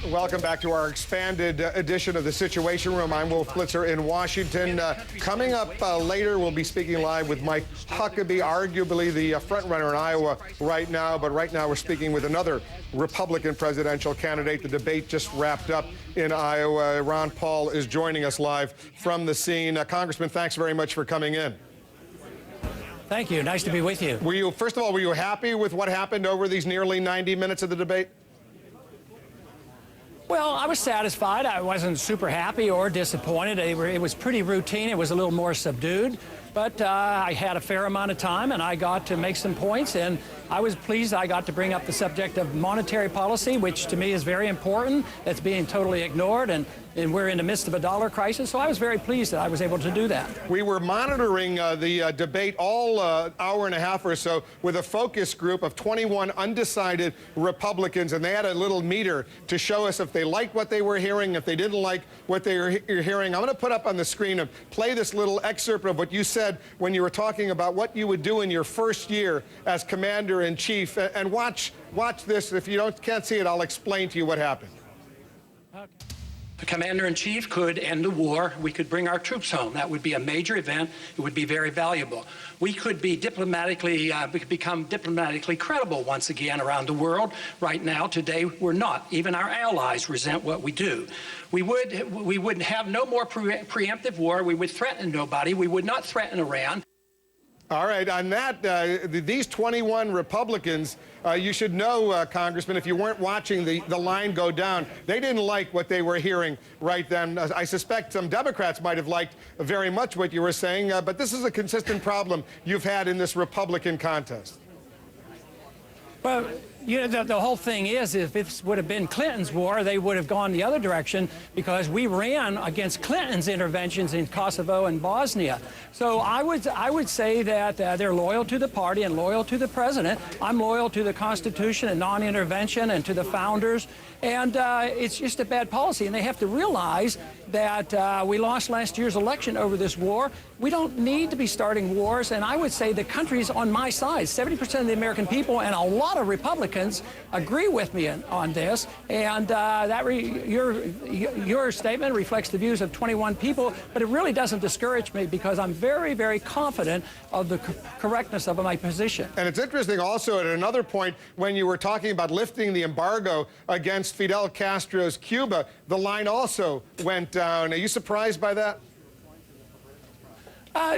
Welcome back to our expanded edition of the Situation Room. I'm Wolf Blitzer in Washington. Coming up later, we'll be speaking live with Mike Huckabee, arguably the front-runner in Iowa right now. But right now, we're speaking with another Republican presidential candidate. The debate just wrapped up in Iowa. Ron Paul is joining us live from the scene. Congressman, thanks very much for coming in. Thank you. Nice to be with you. First of all, were you happy with what happened over these nearly 90 minutes of the debate? Well, I was satisfied. I wasn't super happy or disappointed. It was pretty routine. It was a little more subdued. But I had a fair amount of time, and I got to make some points. And I was pleased I got to bring up the subject of monetary policy, which to me is very important. That's being totally ignored. And we're in the midst of a dollar crisis, so I was very pleased that I was able to do that. We were monitoring the debate all hour and a half or so with a focus group of 21 undecided Republicans, and they had a little meter to show us if they liked what they were hearing, if they didn't like what they were hearing. I'm going to put up on the screen and play this little excerpt of what you said when you were talking about what you would do in your first year as Commander-in-Chief. And watch this. If you can't see it, I'll explain to you what happened. Okay. The Commander-in-Chief could end the war. We could bring our troops home. That would be a major event. It would be very valuable. We could be we could become diplomatically credible once again around the world. Right now, today, we're not. Even our allies resent what we do. We would have no more preemptive war. We would threaten nobody. We would not threaten Iran. All right, on that, these 21 Republicans, you should know, Congressman, if you weren't watching the line go down, they didn't like what they were hearing right then. I suspect some Democrats might have liked very much what you were saying, but this is a consistent problem you've had in this Republican contest. Well, you know, the whole thing is, if this would have been Clinton's war, they would have gone the other direction because we ran against Clinton's interventions in Kosovo and Bosnia. So I would say that they're loyal to the party and loyal to the president. I'm loyal to the Constitution and non-intervention and to the founders. And it's just a bad policy. And they have to realize that we lost last year's election over this war. We don't need to be starting wars. And I would say the country's on my side. 70% of the American people and a lot of Republicans agree with me on this. And your statement reflects the views of 21 people, but it really doesn't discourage me because I'm very, very confident of the correctness of my position. And it's interesting also at another point when you were talking about lifting the embargo against Fidel Castro's Cuba, the line also went down. Are you surprised by that?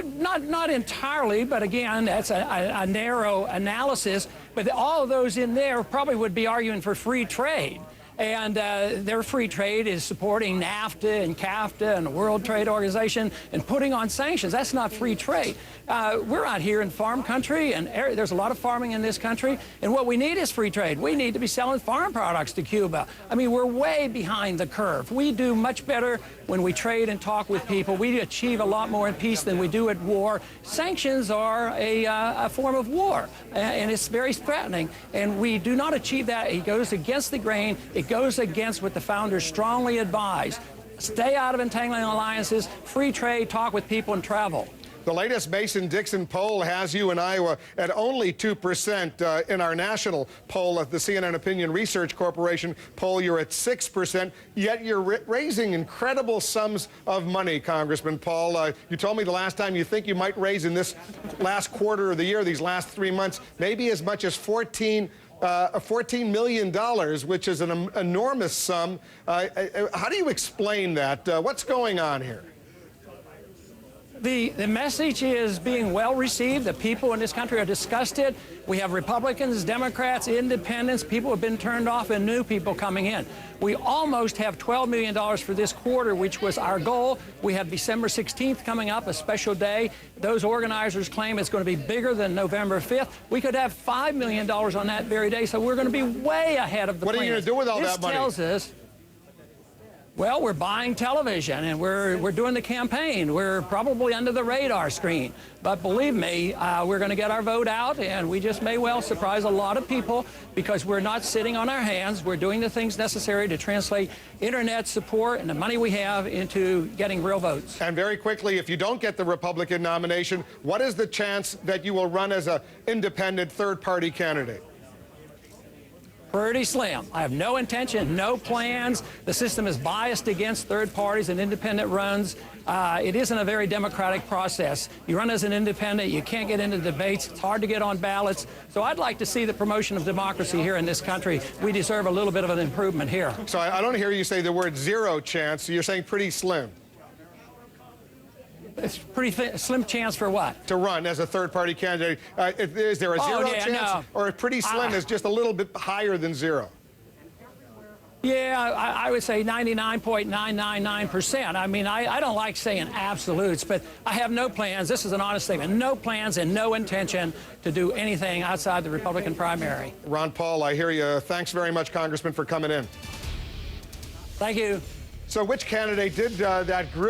Not entirely, but again, that's a narrow analysis. But all of those in there probably would be arguing for free trade. And their free trade is supporting NAFTA and CAFTA and the World Trade Organization and putting on sanctions. That's not free trade. We're out here in farm country, and there's a lot of farming in this country. And what we need is free trade. We need to be selling farm products to Cuba. I mean, we're way behind the curve. We do much better when we trade and talk with people. We achieve a lot more in peace than we do at war. Sanctions are a form of war, and it's very threatening. And we do not achieve that. It goes against the grain. It goes against what the founders strongly advised. Stay out of entangling alliances, free trade, talk with people, and travel. The latest Mason-Dixon poll has you in Iowa at only 2%. In our national poll at the CNN Opinion Research Corporation poll, you're at 6%, yet you're raising incredible sums of money, Congressman Paul. You told me the last time you think you might raise in this last quarter of the year, these last 3 months, maybe as much as $14 million, which is an enormous sum. How do you explain that? What's going on here? The message is being well received. The people in this country are disgusted. We have Republicans, Democrats, independents, people have been turned off, and new people coming in. We almost have $12 million for this quarter, which was our goal. We have December 16th coming up, a special day. Those organizers claim it's going to be bigger than November 5th. We could have $5 million on that very day, so we're going to be way ahead of the plan. What are you going to do with all that money? This tells us, well, we're buying television, and we're doing the campaign. We're probably under the radar screen. But believe me, we're going to get our vote out, and we just may well surprise a lot of people because we're not sitting on our hands. We're doing the things necessary to translate Internet support and the money we have into getting real votes. And very quickly, if you don't get the Republican nomination, what is the chance that you will run as an independent third-party candidate? Pretty slim. I have no intention, no plans. The system is biased against third parties and independent runs. It isn't a very democratic process. You run as an independent, you can't get into debates, it's hard to get on ballots. So I'd like to see the promotion of democracy here in this country. We deserve a little bit of an improvement here. So I don't hear you say the word zero chance. You're saying pretty slim. It's pretty slim chance for what? To run as a third-party candidate. Is there a zero chance? No. Or pretty slim is just a little bit higher than zero? Yeah, I would say 99.999%. I mean, I don't like saying absolutes, but I have no plans. This is an honest statement. No plans and no intention to do anything outside the Republican primary. Ron Paul, I hear you. Thanks very much, Congressman, for coming in. Thank you. So which candidate did that group